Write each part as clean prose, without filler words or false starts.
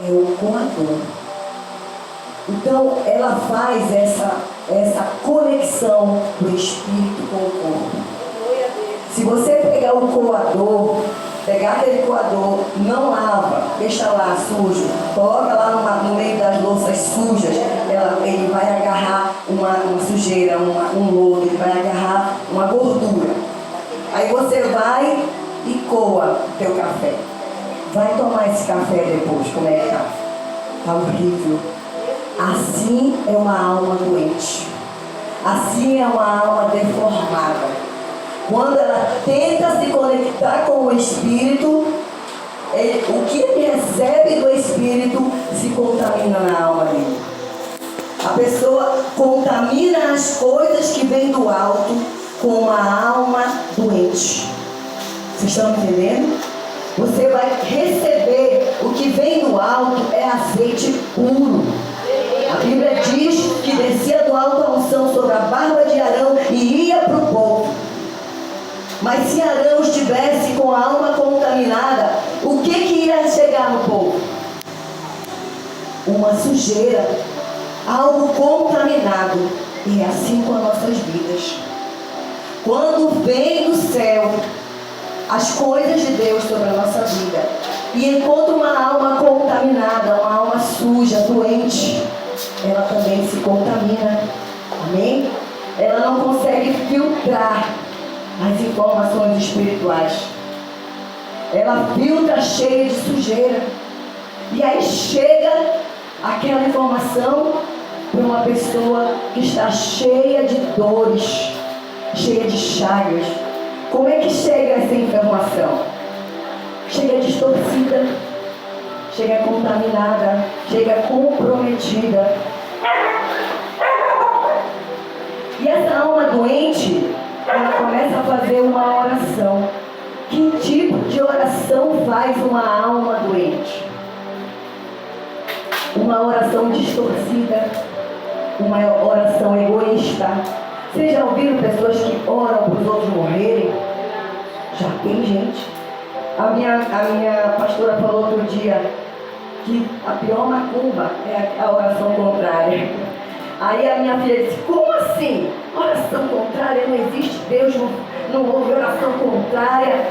é o coador. Então, ela faz essa conexão do espírito com o corpo. Se você pegar o coador, pegar aquele coador, não lava, deixa lá sujo, coloca lá no meio das louças sujas, ele vai agarrar uma sujeira, um lodo, ele vai agarrar uma gordura. Aí você vai e coa o teu café. Vai tomar esse café depois, como é que tá? Tá horrível. Assim é uma alma doente. Assim é uma alma deformada. Quando ela tenta se conectar com o Espírito, o que ele recebe do Espírito se contamina na alma dele. A pessoa contamina as coisas que vêm do alto com uma alma doente. Vocês estão entendendo? Você vai receber o que vem do alto é azeite puro. A Bíblia diz que descia do alto a unção sobre a barba de Arão e ia para o povo. Mas se Arão estivesse com a alma contaminada, o que ia chegar no povo? Uma sujeira, algo contaminado. E é assim com as nossas vidas. Quando vem do céu as coisas de Deus sobre a nossa vida e encontra uma alma contaminada, uma alma suja, doente, ela também se contamina. Amém? Ela não consegue filtrar as informações espirituais. Ela filtra cheia de sujeira. E aí chega aquela informação para uma pessoa que está cheia de dores, cheia de chagas. Como é que chega essa informação? Chega distorcida, chega contaminada, chega comprometida. E essa alma doente, ela começa a fazer uma oração. Que tipo de oração faz uma alma doente? Uma oração distorcida, uma oração egoísta. Vocês já ouviram pessoas que oram para os outros morrerem? Já tem gente. A minha pastora falou outro dia que a pior macumba é a oração contrária. Aí a minha filha disse, como assim? Oração contrária? Não existe Deus, não houve oração contrária.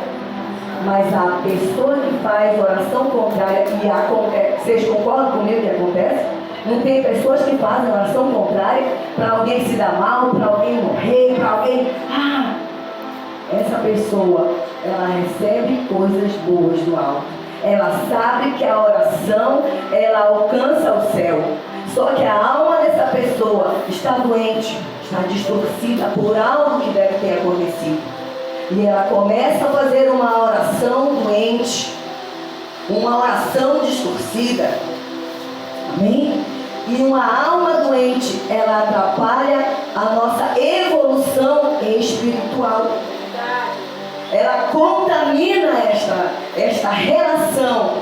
Mas a pessoa que faz oração contrária e acontece, vocês concordam comigo que acontece? Não tem pessoas que fazem oração contrária para alguém se dar mal, para alguém morrer, para alguém... essa pessoa, ela recebe coisas boas do alto. Ela sabe que a oração, ela alcança o céu. Só que a alma dessa pessoa está doente, está distorcida por algo que deve ter acontecido. E ela começa a fazer uma oração doente, uma oração distorcida. Amém? E uma alma doente, ela atrapalha a nossa evolução espiritual. Ela contamina esta relação,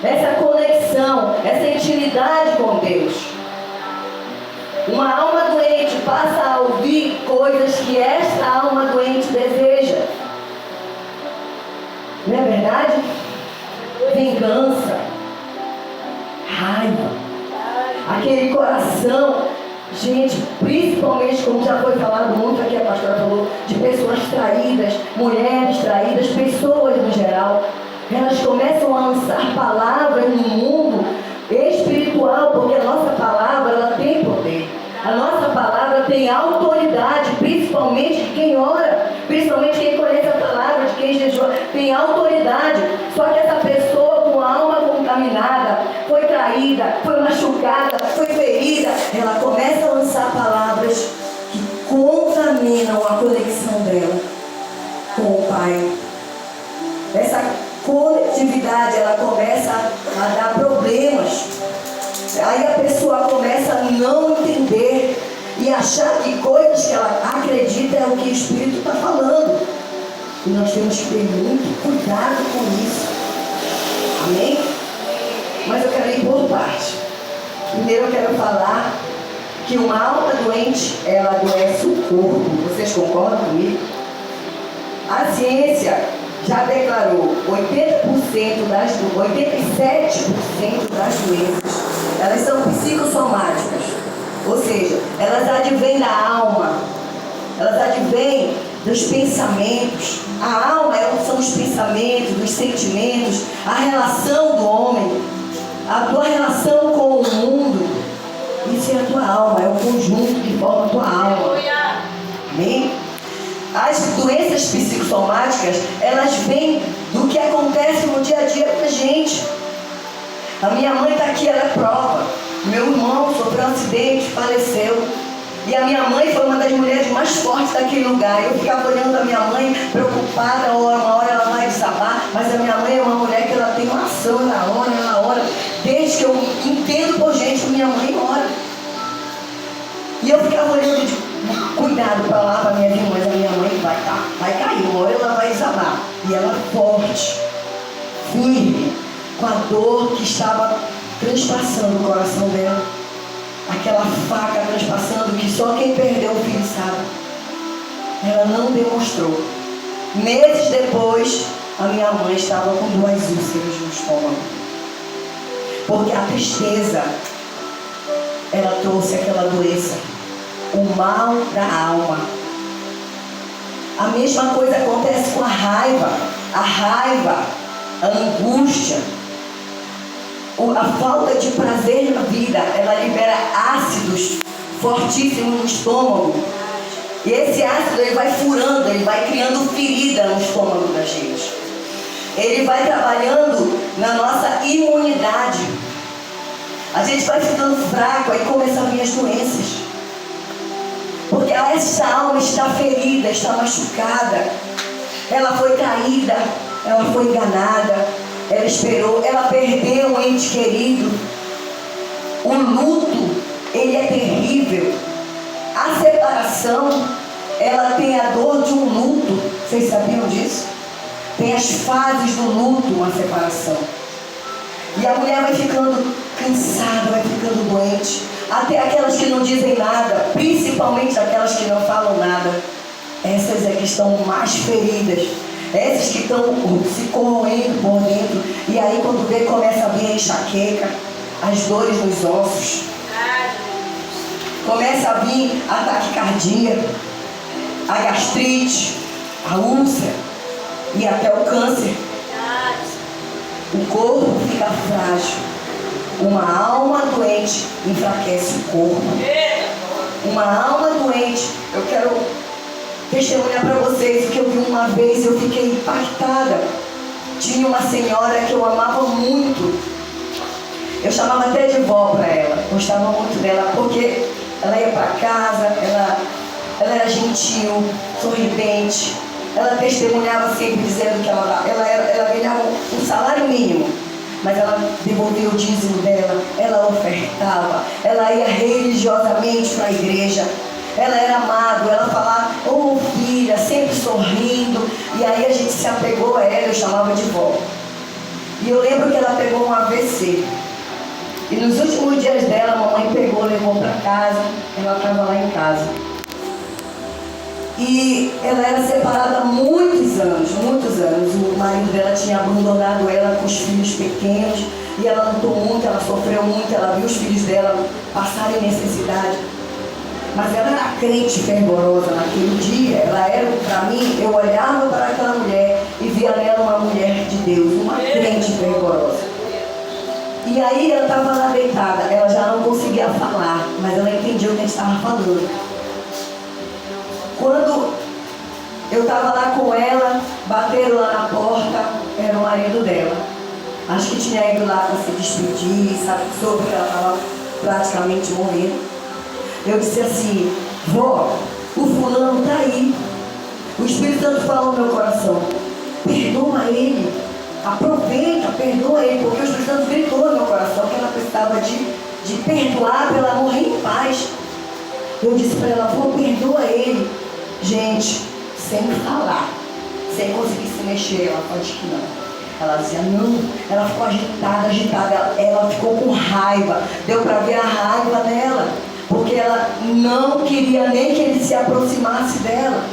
essa conexão, essa intimidade com Deus. Uma alma doente passa a ouvir coisas que esta alma doente deseja. Não é verdade? Vingança, raiva, aquele coração, gente, principalmente como já foi falado muito aqui, a pastora falou, de pessoas traídas, mulheres traídas, pessoas no geral. Elas começam a lançar palavras no mundo espiritual, porque a nossa palavra, ela tem poder. A nossa palavra tem autoridade, principalmente de quem ora, principalmente quem conhece a palavra, de quem jejua, tem autoridade. Só que essa pessoa com a alma contaminada, foi traída, foi machucada, foi ferida, ela começa a lançar palavras que contaminam a conexão dela com o Pai. Essa conectividade, ela começa a dar problemas. Aí a pessoa começa a não entender e achar que coisas que ela acredita é o que o Espírito está falando. E nós temos que ter muito cuidado com isso. Amém? Mas eu quero ir por parte. Primeiro eu quero falar que uma alma doente, ela adoece o corpo. Vocês concordam comigo? A ciência já declarou 87% das doenças, elas são psicossomáticas. Ou seja, elas advêm da alma, elas advêm dos pensamentos. A alma são os pensamentos, os sentimentos, a relação do homem, a tua relação com o mundo. Isso é a tua alma, é o conjunto que forma a tua alma. Amém? As doenças psicossomáticas, elas vêm do que acontece no dia a dia com a gente. A minha mãe está aqui, ela é prova. Meu irmão sofreu um acidente, faleceu. E a minha mãe foi uma das mulheres mais fortes daquele lugar. Eu ficava olhando a minha mãe, preocupada, uma hora ela vai desabar. Mas a minha mãe é uma mulher que ela tem uma ação, ela ora. Desde que eu entendo por gente, minha mãe ora. E eu ficava olhando de cuidado para lá, para minhas irmãs. A minha mãe vai cair, uma hora ela vai desabar. E ela forte, firme, com a dor que estava transpassando o coração dela. Aquela faca transpassando que só quem perdeu o filho sabe. Ela não demonstrou. Meses depois, a minha mãe estava com 2 úlceras no estômago. Porque a tristeza, ela trouxe aquela doença. O mal da alma. A mesma coisa acontece com a raiva. A raiva, a angústia, a falta de prazer na vida, ela libera ácidos fortíssimos no estômago. E esse ácido, ele vai furando, ele vai criando ferida no estômago da gente. Ele vai trabalhando na nossa imunidade. A gente vai ficando fraco, aí começam a vir as doenças. Porque essa alma está ferida, está machucada. Ela foi traída, ela foi enganada, ela esperou, ela perdeu um ente querido. O luto, ele é terrível. A separação, ela tem a dor de um luto. Vocês sabiam disso? Tem as fases do luto, uma separação. E a mulher vai ficando cansada, vai ficando doente. Até aquelas que não dizem nada, principalmente aquelas que não falam nada. Essas é que estão mais feridas. Essas que estão se corroendo por dentro. E aí quando vê, começa a vir a enxaqueca, as dores nos ossos. Começa a vir a taquicardia, a gastrite, a úlcera e até o câncer. O corpo fica frágil. Uma alma doente enfraquece o corpo. Uma alma doente, eu quero testemunhar para vocês o que eu vi uma vez, eu fiquei impactada. Tinha uma senhora que eu amava muito. Eu chamava até de vó para ela, gostava muito dela, porque ela ia para casa, ela era gentil, sorridente. Ela testemunhava sempre dizendo que ela ganhava um salário mínimo, mas ela devolvia o dízimo dela, ela ofertava, ela ia religiosamente para a igreja. Ela era amável, ela falava, oh filha, sempre sorrindo. E aí a gente se apegou a ela, eu chamava de vó. E eu lembro que ela pegou um AVC. E nos últimos dias dela, a mamãe pegou, levou para casa. Ela estava lá em casa. E ela era separada há muitos anos. O marido dela tinha abandonado ela com os filhos pequenos. E ela lutou muito, ela sofreu muito, ela viu os filhos dela passarem necessidade. Mas ela era crente fervorosa naquele dia. Ela era, para mim, eu olhava para aquela mulher e via nela uma mulher de Deus, uma crente fervorosa. E aí ela estava lá deitada, ela já não conseguia falar, mas ela entendia o que a gente estava falando. Quando eu estava lá com ela, bateram lá na porta, era o marido dela. Acho que tinha ido lá para se despedir, sabe, soube que ela estava praticamente morrendo. Eu disse assim, vó, o fulano está aí. O Espírito Santo falou no meu coração, perdoa ele, aproveita, perdoa ele, porque o Espírito Santo gritou no meu coração que ela precisava de perdoar para ela morrer em paz. Eu disse para ela, vó, perdoa ele. Gente, sem falar, sem conseguir se mexer, ela pode que não. Ela dizia, não, ela ficou agitada, ela ficou com raiva, deu para ver a raiva dela. Porque ela não queria nem que ele se aproximasse dela.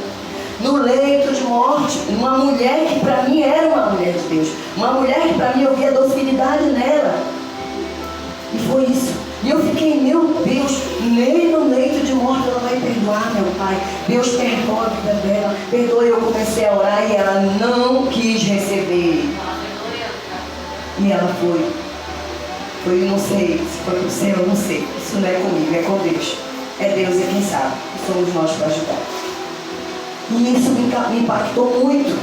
no leito de morte, uma mulher que para mim era uma mulher de Deus, uma mulher que para mim eu via docilidade nela. E foi isso. E eu fiquei, meu Deus, nem no leito de morte ela vai perdoar, meu Pai. Deus perdoa a vida dela, perdoa. Eu comecei a orar e ela não quis receber. E ela foi, não sei, se foi para o céu, não sei. Isso não é comigo, é com Deus. É Deus e quem sabe. Somos nós para ajudar. E isso me impactou muito.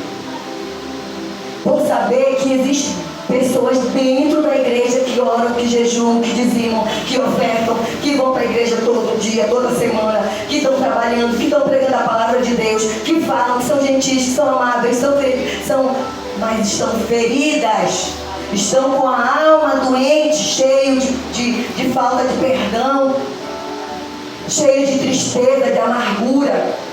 Por saber que existem pessoas dentro da igreja que oram, que jejuam, que dizimam, que ofertam, que vão para a igreja todo dia, toda semana, que estão trabalhando, que estão pregando a palavra de Deus, que falam, que são gentis, que são amáveis, mas estão feridas, estão com a alma doente, cheio de falta de perdão, cheio de tristeza, de amargura.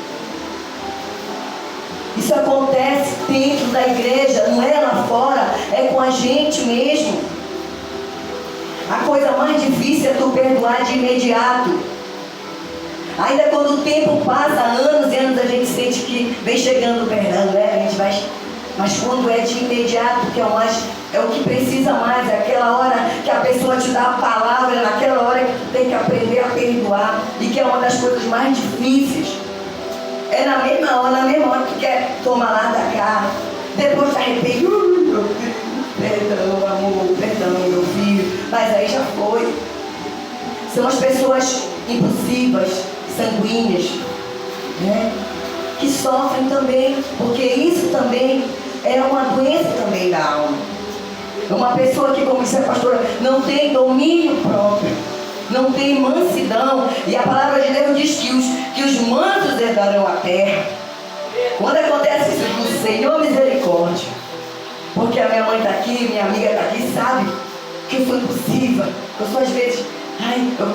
Isso acontece dentro da igreja, não é lá fora, é com a gente mesmo. A coisa mais difícil é tu perdoar de imediato. Ainda quando o tempo passa, anos e anos, a gente sente que vem chegando o perdão, né? A gente vai... Mas quando é de imediato, que é o que precisa mais, é aquela hora que a pessoa te dá a palavra, naquela hora que tu tem que aprender a perdoar, e que é uma das coisas mais difíceis. É na mesma hora que tu quer tomar lá da cá, depois te arrepende, meu filho, perdão, amor, perdão, meu filho, mas aí já foi. São as pessoas impulsivas, sanguíneas, né? Que sofrem também, porque isso também é uma doença também da alma. Uma pessoa que, como disse a pastora, não tem domínio próprio, não tem mansidão, e a palavra de Deus diz que os mansos herdarão a terra. Quando acontece isso, eu digo, Senhor, misericórdia, porque a minha mãe está aqui, minha amiga está aqui, sabe que eu sou impulsiva, eu sou às vezes,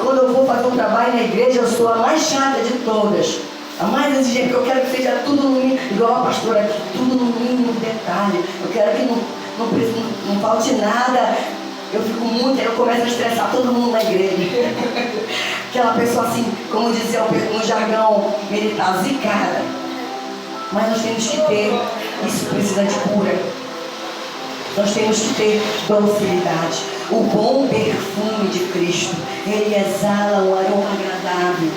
quando eu vou fazer um trabalho na igreja, eu sou a mais chata de todas, a mais exigente, porque eu quero que seja tudo no mínimo, igual a pastora aqui, tudo no mínimo detalhe, eu quero que não falte nada. Eu fico muito, eu começo a estressar todo mundo na igreja. Aquela pessoa assim, como dizia no jargão militar, zicada. Mas nós temos que ter, isso precisa de cura. Nós temos que ter docilidade. O bom perfume de Cristo, ele exala um aroma agradável.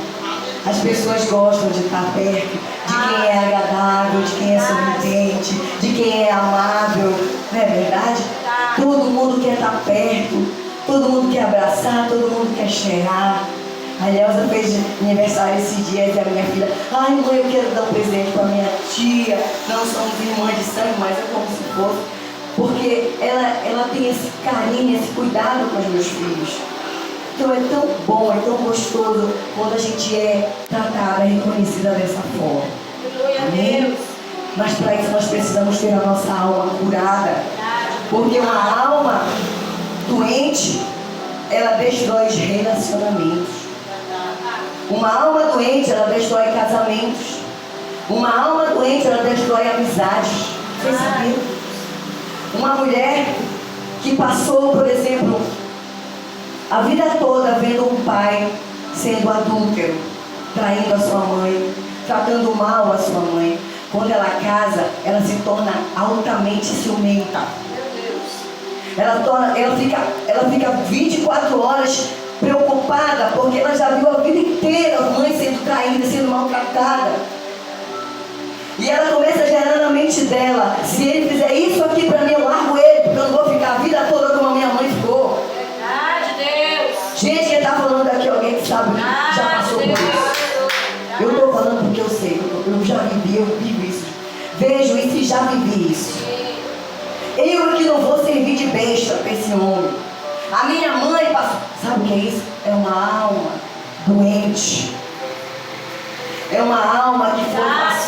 As pessoas gostam de estar perto de quem é agradável, de quem é sorridente, de quem é amável. Não é verdade? Todo mundo quer estar perto, todo mundo quer abraçar, todo mundo quer cheirar. A Elza fez aniversário esses dias e a minha filha, ai mãe, eu quero dar um presente para minha tia. Não somos irmãs de sangue, mas é como se fosse. Porque ela tem esse carinho, esse cuidado com os meus filhos. Então é tão bom, é tão gostoso quando a gente é tratada, reconhecida dessa forma. Amém? Mas para isso nós precisamos ter a nossa alma curada. Porque uma alma doente, ela destrói os relacionamentos. Uma alma doente, ela destrói casamentos. Uma alma doente, ela destrói amizades. Vocês sabiam? Uma mulher que passou, por exemplo, a vida toda vendo um pai sendo adúltero, traindo a sua mãe, tratando mal a sua mãe. Quando ela casa, ela se torna altamente ciumenta. Ela fica 24 horas preocupada, porque ela já viu a vida inteira a mãe sendo traída, sendo maltratada. E ela começa a gerar na mente dela, se ele fizer isso aqui para mim, eu largo ele, porque eu não vou ficar a vida toda como a minha mãe ficou. Verdade, Deus. Gente, quem está falando aqui, alguém que sabe, já passou por isso. Eu estou falando porque eu sei, eu já vivi, eu vivo isso. Vejo isso e já vivi isso. Eu que não vou servir de besta para esse homem. A minha mãe passou. Sabe o que é isso? É uma alma doente. É uma alma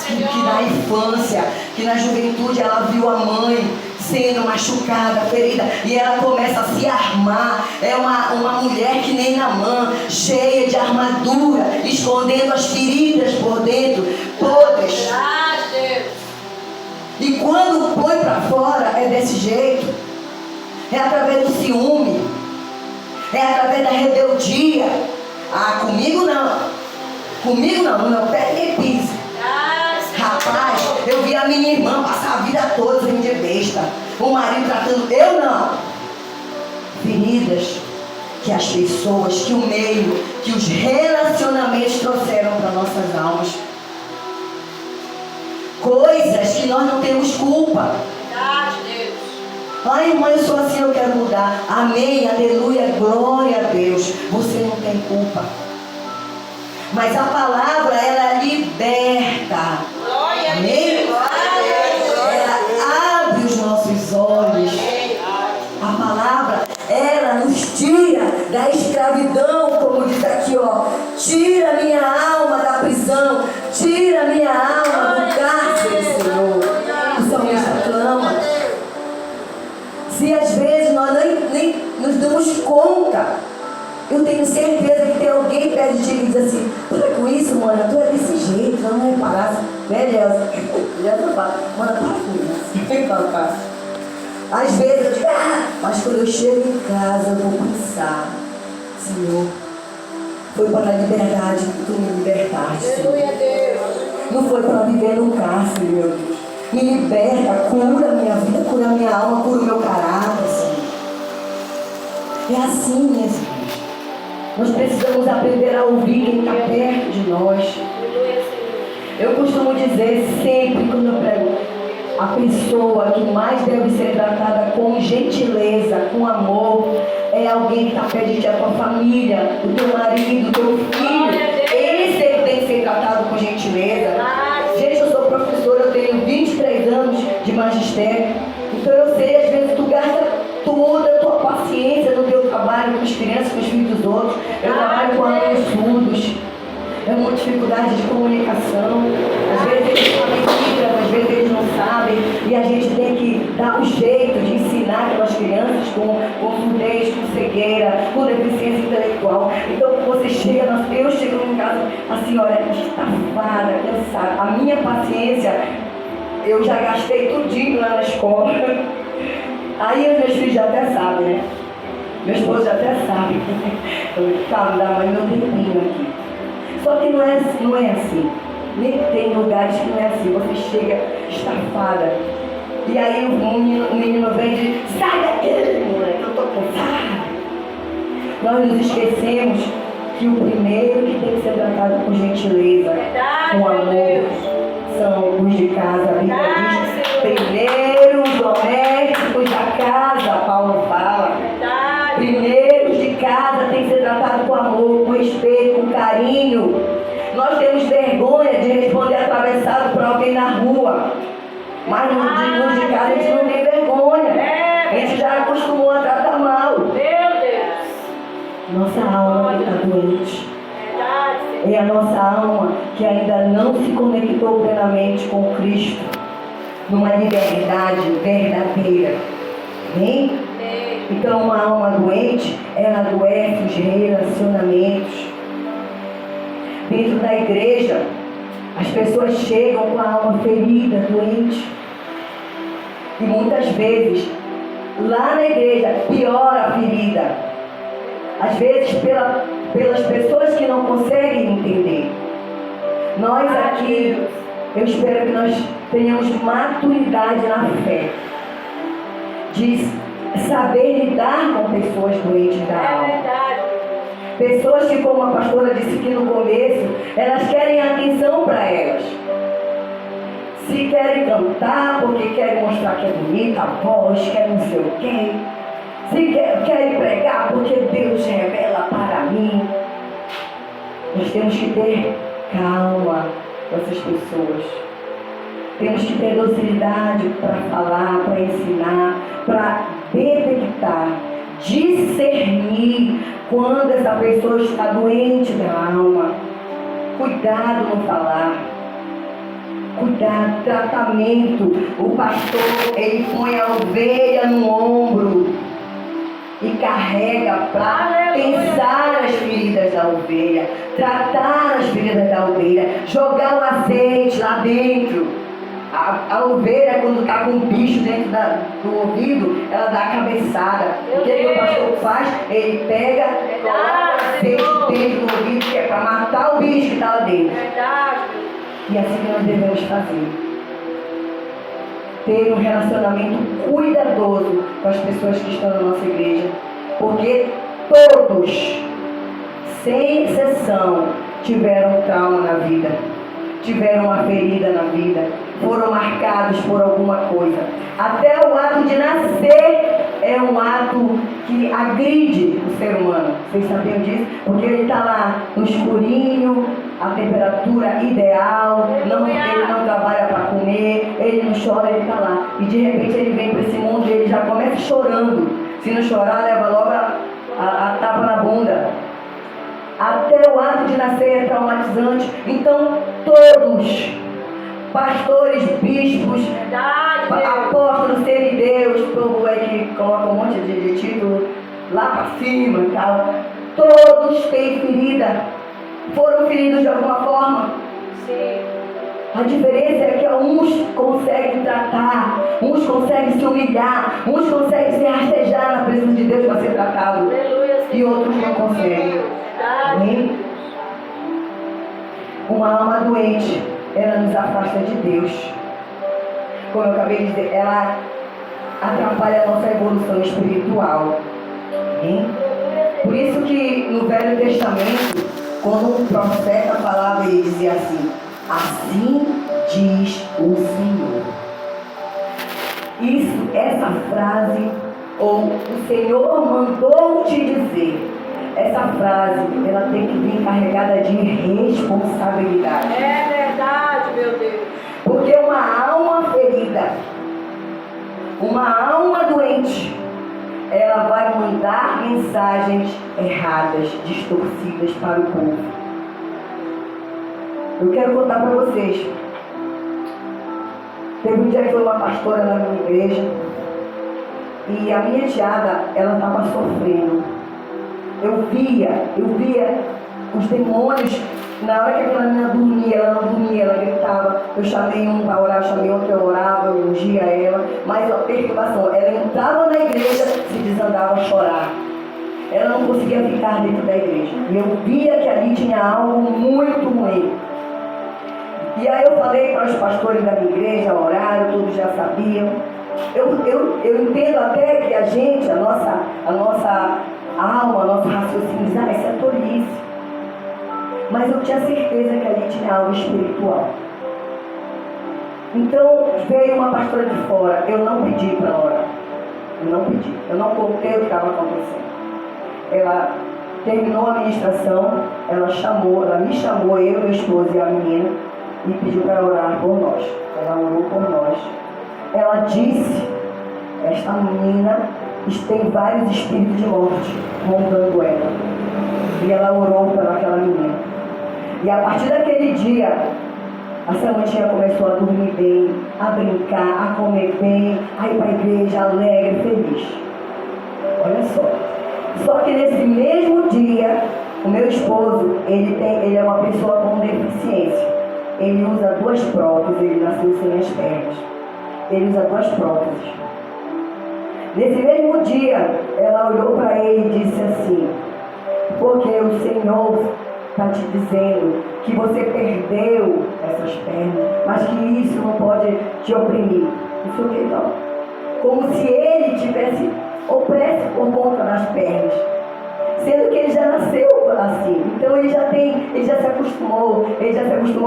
que na infância, que na juventude ela viu a mãe sendo machucada, ferida, e ela começa a se armar. É uma mulher que nem Naamã, cheia de armadura, escondendo as feridas por dentro, podres. E quando põe para fora é desse jeito. É através do ciúme. É através da rebeldia. Comigo não. Comigo não, no meu pé ninguém pisa. Rapaz, minha irmã passar a vida toda sendo de besta. O marido tratando, eu não. Feridas que as pessoas, que o meio, que os relacionamentos trouxeram para nossas almas. Coisas que nós não temos culpa. Verdade, Deus. Ai, irmã, eu sou assim, eu quero mudar. Amém, aleluia, glória a Deus. Você não tem culpa. Mas a palavra, ela liberta. Glória a Amém? Deus. Ela abre os nossos olhos. A palavra, ela nos tira da escravidão, como diz aqui, ó. Tira minha alma da prisão. Tira minha alma do cárcere, Senhor. O salmista clama. Se às vezes nós nem nos damos conta, eu tenho certeza que tem alguém perto de ti que diz assim: para com isso, mano, tu é desse jeito, não vai parar. Beleza. Beleza, fala, mano, para com isso. Às vezes eu digo, mas quando eu chego em casa, eu vou pensar: Senhor, foi para a liberdade que tu me libertaste, Senhor. Aleluia, Deus. Não foi para viver no cárcere, meu Deus. Me liberta, cura a minha vida, cura a minha alma, cura o meu caráter, Senhor. É assim, minhas irmãs. Nós precisamos aprender a ouvir quem está perto de nós. Aleluia, Senhor. Eu costumo dizer sempre quando eu prego, a pessoa que mais deve ser tratada com gentileza, com amor, é alguém que está perto de ti, a tua família, o teu marido, o teu filho. Esse é que tem que ser tratado com gentileza. Gente, eu sou professora, eu tenho 23 anos de magistério, então eu sei, às vezes tu gasta toda a tua paciência no teu trabalho com as crianças, com os filhos dos outros. Eu trabalho com alunos surdos, é uma dificuldade de comunicação. Às vezes eles sabem Libras, às vezes eles não sabem, e a gente tem que dar um jeito de ensinar aquelas crianças com surdez, com cegueira, com deficiência intelectual. Então você chega, eu chego em casa, a senhora estafada, cansada. A minha paciência, eu já gastei tudinho lá na escola. Aí os meus filhos já até sabem, né? Meu esposo já até sabe. Eu falo, dá mais meu tempinho aqui. Só que não é assim. Nem tem lugares que não é assim. Você chega estafada. E aí o menino vem e diz: sai daqui, moleque, eu estou cansada. Nós nos esquecemos que o primeiro que tem que ser tratado com gentileza, com amor, são os de casa. A Bíblia diz: primeiro os domésticos da casa, Paulo fala. Primeiro os de casa tem que ser tratado com amor, com respeito, com carinho. Nós temos vergonha de responder atravessado por alguém na rua. Mas nos de casa a gente não tem vergonha. A gente já acostumou a tratar mal. Meu Deus. Nossa alma que está doente. É a nossa alma que ainda não se conectou plenamente com Cristo, numa liberdade verdadeira. Amém? Então uma alma doente, ela adoece os relacionamentos. Dentro da igreja, as pessoas chegam com a alma ferida, doente. E muitas vezes, lá na igreja, piora a ferida. Às vezes pelas pessoas que não conseguem entender. Nós aqui, eu espero que nós tenhamos maturidade na fé. De saber lidar com pessoas doentes da alma. verdade. Pessoas que, como a pastora disse aqui no começo, elas querem atenção para elas. Se querem cantar porque querem mostrar que é bonita a voz, querem não sei o quê. Se querem pregar porque Deus revela para mim. Nós temos que ter calma com essas pessoas. Temos que ter docilidade para falar, para ensinar, para detectar, discernir quando essa pessoa está doente da alma. Cuidado no falar. Cuidado, tratamento. O pastor, ele põe a ovelha no ombro e carrega para pensar as feridas da ovelha, tratar as feridas da ovelha, jogar o azeite lá dentro. A ovelha, quando está com um bicho dentro do ouvido, ela dá a cabeçada. O que o pastor faz? Ele pega, coloca o azeite dentro do ouvido, que é para matar o bicho que está lá dentro. E assim que nós devemos fazer. ter um relacionamento cuidadoso com as pessoas que estão na nossa igreja. Porque todos, sem exceção, tiveram trauma na vida, tiveram uma ferida na vida, foram marcados por alguma coisa. Até o ato de nascer é um ato que agride o ser humano. Vocês sabiam disso? Porque ele está lá no escurinho, a temperatura ideal, ele não trabalha para comer, ele não chora, ele está lá. E de repente ele vem para esse mundo e ele já começa chorando. Se não chorar, leva logo a tapa na bunda. Até o ato de nascer é traumatizante. Então todos, pastores, bispos, apóstolos, semideus, o povo é que coloca um monte de título lá para cima e tal, todos têm ferida, foram feridos de alguma forma. Sim. A diferença é que uns conseguem tratar, uns conseguem se humilhar, uns conseguem se rastejar na presença de Deus para ser tratado. Aleluia, E outros não conseguem. Amém? Uma alma doente, ela nos afasta de Deus. Como eu acabei de dizer, ela atrapalha a nossa evolução espiritual. Amém? Por isso que no Velho Testamento, quando um profeta falava, ele dizia assim: assim diz o Senhor. Essa frase, ou o Senhor mandou te dizer, essa frase, ela tem que vir carregada de responsabilidade. É verdade, meu Deus. Porque uma alma ferida, uma alma doente, ela vai mandar mensagens erradas, distorcidas para o povo. Eu quero contar para vocês. Teve um dia que foi uma pastora na minha igreja e a minha enteada, ela estava sofrendo. Eu via os demônios. Na hora que aquela menina dormia, ela não dormia, ela gritava. Eu chamei um para orar, chamei outro, eu orava, eu ungia ela. Mas a perturbação, ela entrava na igreja, se desandava a chorar. Ela não conseguia ficar dentro da igreja. E eu via que ali tinha algo muito ruim. E aí eu falei para os pastores da minha igreja, oraram, todos já sabiam. Eu entendo até que a gente, a nossa alma, nosso raciocínio, diz, isso é tolice. Mas eu tinha certeza que ali tinha algo espiritual. Então veio uma pastora de fora. Eu não pedi para orar. Eu não pedi. Eu não contei o que estava acontecendo. Ela terminou a ministração. Ela me chamou, eu, meu esposo e a menina, e pediu para orar por nós. Ela orou por nós. Ela disse: esta menina tem vários espíritos de morte rondando ela. E ela orou pelaquela menina. E a partir daquele dia, a Samantinha começou a dormir bem, a brincar, a comer bem, a ir para a igreja alegre, feliz. Olha só. Só que nesse mesmo dia, o meu esposo, ele é uma pessoa com deficiência. Ele usa 2 próteses, ele nasceu sem as pernas. Ele usa 2 próteses. Nesse mesmo dia, ela olhou para ele e disse assim: porque o Senhor está te dizendo que você perdeu essas pernas, mas que isso não pode te oprimir. Não sei o que não. Como se ele tivesse opresso por conta das pernas, sendo que ele já nasceu assim. Então ele já se acostumou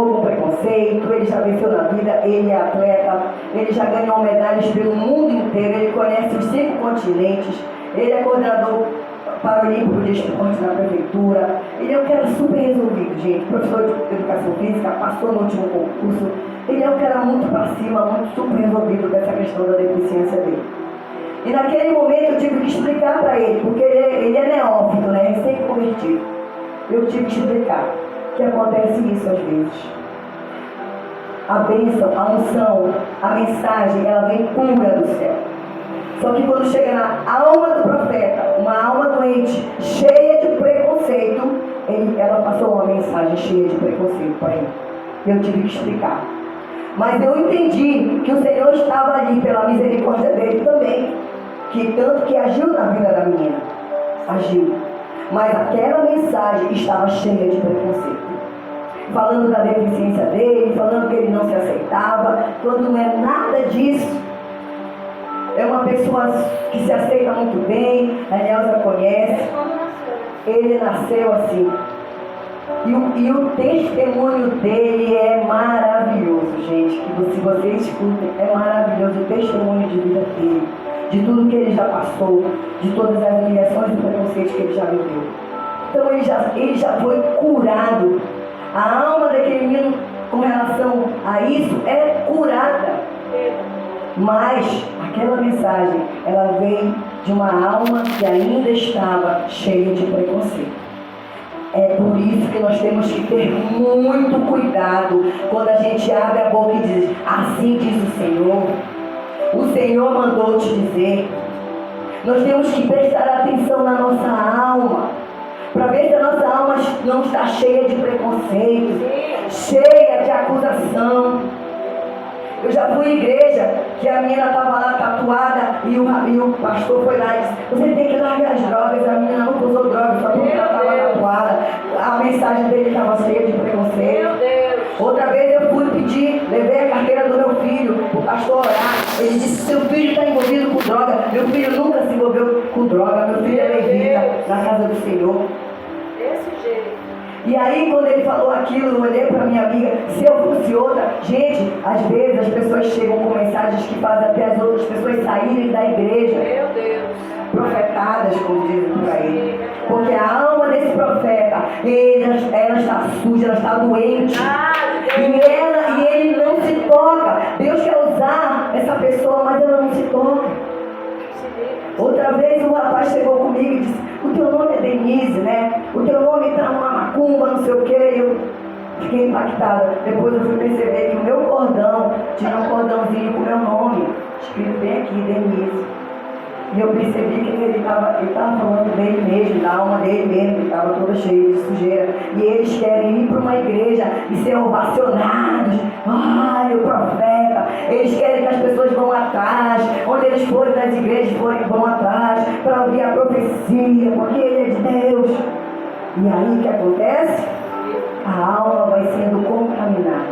com o preconceito, ele já venceu na vida, ele é atleta, ele já ganhou medalhas pelo mundo inteiro, ele conhece os 5 continentes, ele é coordenador paralímpico de esporte na prefeitura. Ele é um cara super resolvido, gente. Professor de educação física, passou no último concurso. Ele é um cara muito para cima, muito super resolvido dessa questão da deficiência dele. E naquele momento eu tive que explicar para ele, porque ele é neófito, né? Recém-convertido. Eu tive que explicar que acontece isso às vezes. A bênção, a unção, a mensagem, ela vem pura do céu. Só que quando chega na alma do profeta, uma alma doente, cheia de preconceito, ela passou uma mensagem cheia de preconceito para ele. Eu tive que explicar. Mas eu entendi que o Senhor estava ali pela misericórdia dele também. Que tanto que agiu na vida da menina. Agiu. Mas aquela mensagem estava cheia de preconceito. Falando da deficiência dele, falando que ele não se aceitava, quando não é nada disso. É uma pessoa que se aceita muito bem, a Nelza conhece. Ele nasceu assim. E o testemunho dele é maravilhoso, gente. Que se vocês escutem, é maravilhoso o testemunho de vida dele. De tudo que ele já passou, de todas as humilhações e preconceitos que ele já viveu. Então ele já foi curado. A alma daquele menino com relação a isso é curada. Mas aquela mensagem, ela veio de uma alma que ainda estava cheia de preconceito. É por isso que nós temos que ter muito cuidado quando a gente abre a boca e diz: assim diz o Senhor. O Senhor mandou te dizer. Nós temos que prestar atenção na nossa alma, para ver se a nossa alma não está cheia de preconceito, cheia de acusação. Eu já fui em igreja que a menina estava lá tatuada e o pastor foi lá e disse: você tem que largar as drogas. A menina não usou drogas, só porque ela estava tatuada. A mensagem dele estava cheia de preconceito. Outra vez eu fui pedir, levei a carteira do meu filho, o pastor orar. Ele disse: seu filho está envolvido com droga. Meu filho nunca se envolveu com droga. Meu filho é levita na casa do Senhor. Desse jeito. E aí, quando ele falou aquilo, eu olhei para minha amiga. Se eu fosse outra, gente, às vezes as pessoas chegam com mensagens que fazem até as outras pessoas saírem da igreja. Meu Deus. Profetadas, como dizem por aí. Porque a alma desse profeta, ela está suja, ela está doente. E ele não se toca. Deus quer usar essa pessoa, mas ela não se toca. Outra vez um rapaz chegou comigo e disse: o teu nome é Denise, né? O teu nome está numa macumba, não sei o quê. E eu fiquei impactada. Depois eu fui perceber que o meu cordão tinha um cordãozinho com o meu nome escrito bem aqui, Denise. E eu percebi que ele estava falando dele mesmo, da alma dele mesmo, que estava toda cheia de sujeira. E eles querem ir para uma igreja e ser ovacionados. Ai, o profeta. Eles querem que as pessoas vão atrás. Onde eles forem nas igrejas, vão atrás para ouvir a profecia, porque ele é de Deus. E aí o que acontece? A alma vai sendo contaminada.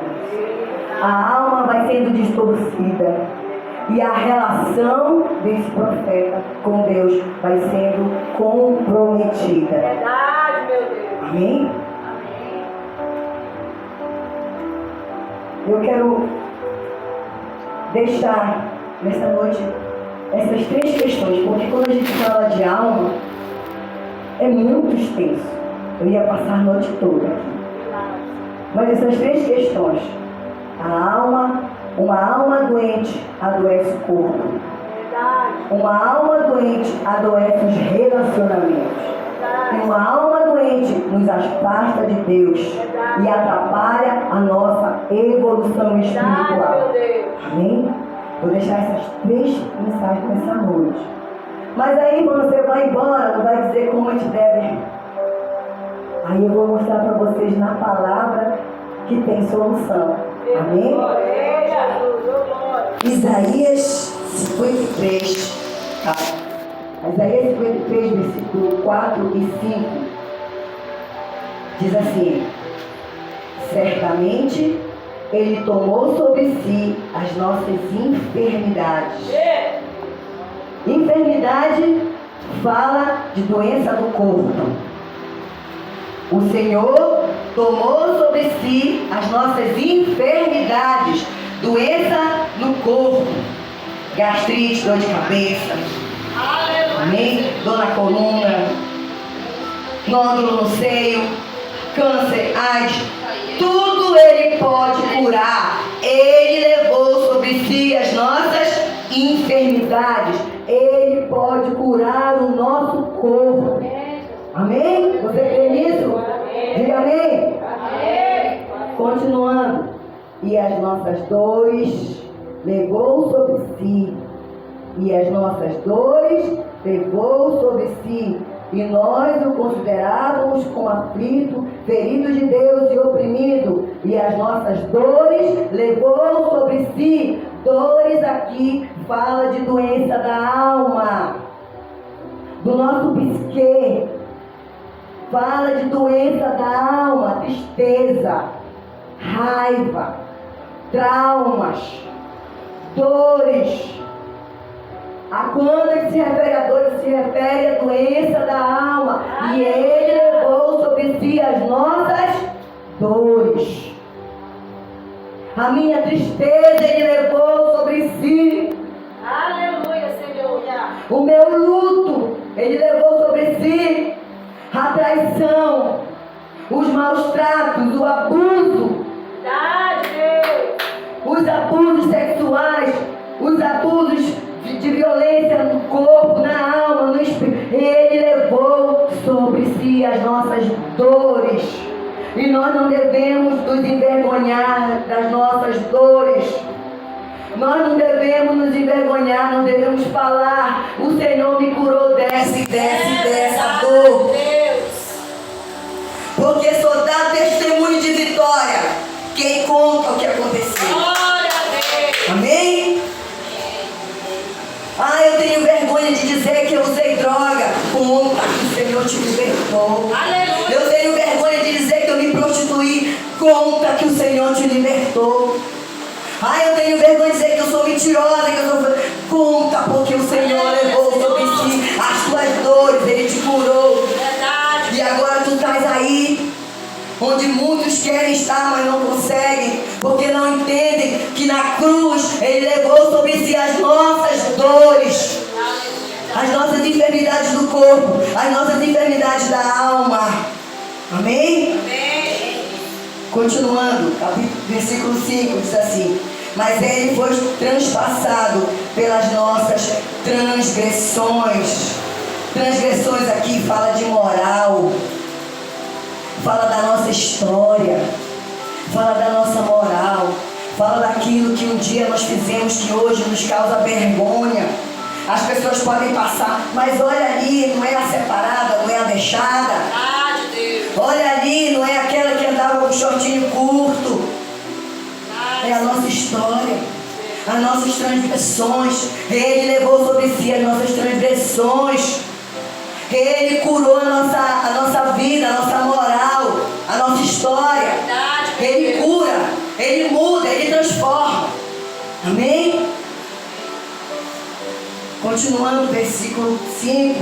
A alma vai sendo distorcida. E a relação desse profeta com Deus vai sendo comprometida. Verdade, meu Deus. Amém? Eu quero deixar nessa noite essas 3 questões, porque quando a gente fala de alma, é muito extenso. Eu ia passar a noite toda aqui. Mas essas 3 questões: a alma, uma alma doente adoece o corpo. Uma alma doente adoece os relacionamentos. E uma alma doente nos afasta de Deus e atrapalha a nossa evolução espiritual. Amém? Vou deixar essas 3 mensagens nessa noite. Mas aí quando você vai embora, não vai dizer como a gente deve. Aí eu vou mostrar para vocês na palavra que tem solução. Amém? Isaías 53, tá? Isaías 53, versículo 4 e 5, diz assim: certamente Ele tomou sobre si as nossas enfermidades. Enfermidade fala de doença do corpo. O Senhor tomou sobre si as nossas enfermidades, doença no corpo, gastrite, dor de cabeça, amém? Dor na coluna, nódulo no seio, câncer, AIDS, tudo Ele pode curar. Ele levou sobre si as nossas enfermidades. Ele pode curar o nosso corpo. Amém? Você crê nisso? Diga amém. Continuando. E as nossas dores levou sobre si. E as nossas dores levou sobre si. E nós o considerávamos como aflito, ferido de Deus e oprimido. E as nossas dores levou sobre si. Dores aqui fala de doença da alma, do nosso psique. Fala de doença da alma, tristeza, raiva, traumas, dores. A quando que se refere a dor, se refere à doença da alma. E Ele levou sobre si as nossas dores. A minha tristeza Ele levou sobre si. Aleluia, Senhor. O meu luto Ele levou sobre si. A traição, os maus tratos, o abuso, Verdade, Deus. os abusos sexuais, os abusos de violência no corpo, na alma, no espírito. Ele levou sobre si as nossas dores. E nós não devemos nos envergonhar das nossas dores. Nós não devemos nos envergonhar, não devemos falar: o Senhor me curou dessa dor. Deus. Porque só dá testemunho de vitória quem conta o que aconteceu. Glória a Deus. Amém? Ah, eu tenho vergonha de dizer que eu usei droga. Conta que o Senhor te libertou. Aleluia. Eu tenho vergonha de dizer que eu me prostituí. Conta que o Senhor te libertou. Ah, eu tenho vergonha de dizer que eu sou mentirosa, que eu sou... Conta, porque o Senhor levou sobre si as tuas dores, Ele te curou. Verdade. E agora tu estás aí, onde muitos querem estar, mas não conseguem, porque não entendem que na cruz Ele levou sobre si as nossas dores, as nossas enfermidades do corpo, as nossas enfermidades da alma. Amém? Amém. Continuando, versículo 5 diz assim: mas Ele foi transpassado pelas nossas transgressões. Transgressões aqui fala de moral, fala da nossa história, fala da nossa moral, fala daquilo que um dia nós fizemos que hoje nos causa vergonha. As pessoas podem passar, mas olha ali, não é a separada, não é a deixada. Verdade, Deus. Olha ali, não é aquela que andava com shortinho curto. É a nossa história, as nossas transgressões. Ele levou sobre si as nossas transgressões. Ele curou a nossa vida, a nossa moral, a nossa história. Verdade, Ele Deus. cura, Ele muda, Ele transforma. Amém? Continuando, versículo 5.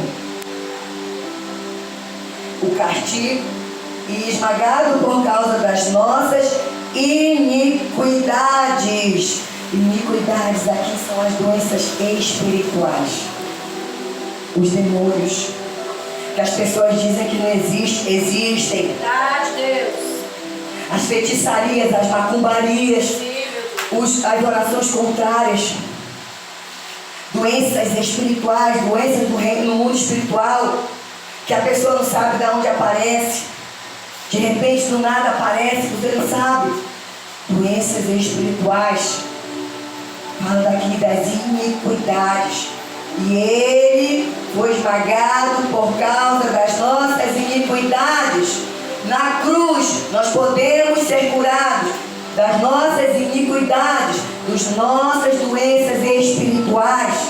O castigo, e esmagado por causa das nossas iniquidades. Iniquidades aqui são as doenças espirituais. Os demônios, que as pessoas dizem que não existem, existem. Verdade, Deus. As feitiçarias, as macumbarias, as orações contrárias. Doenças espirituais, doenças do reino, no mundo espiritual, que a pessoa não sabe de onde aparece. De repente, do nada aparece, você não sabe. Doenças espirituais. Fala daqui das iniquidades. E Ele foi esmagado por causa das nossas iniquidades. Na cruz, nós podemos ser curados das nossas iniquidades, das nossas doenças espirituais.